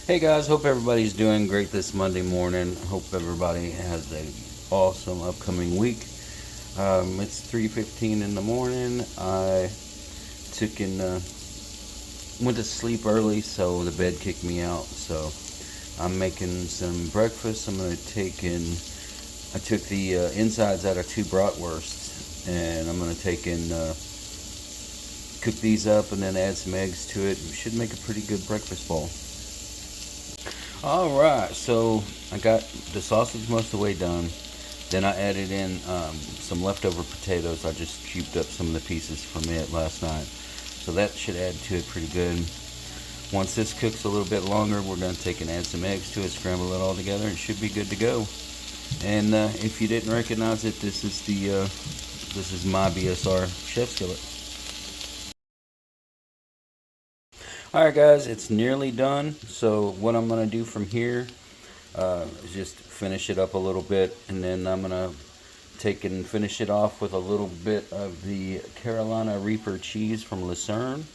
Hey guys, hope everybody's doing great this Monday morning. Hope everybody has a awesome upcoming week. It's 3:15 in the morning. I took and went to sleep early, so the bed kicked me out. So I'm making some breakfast. I'm gonna take in. I took the insides out of two bratwursts, and I'm gonna take and cook these up, and then add some eggs to it. We should make a pretty good breakfast bowl. All right, so I got the sausage most of the way done. Then I added in some leftover potatoes. I just cubed up some of the pieces from it last night. So that should add to it pretty good. Once this cooks a little bit longer, we're going to take and add some eggs to it, scramble it all together, and it should be good to go. And if you didn't recognize it, this is my BSR chef skillet. Alright guys, it's nearly done. So what I'm going to do from here is just finish it up a little bit, and then I'm going to take and finish it off with a little bit of the Carolina Reaper cheese from Lucerne.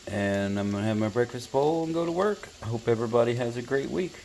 And I'm going to have my breakfast bowl and go to work. I hope everybody has a great week.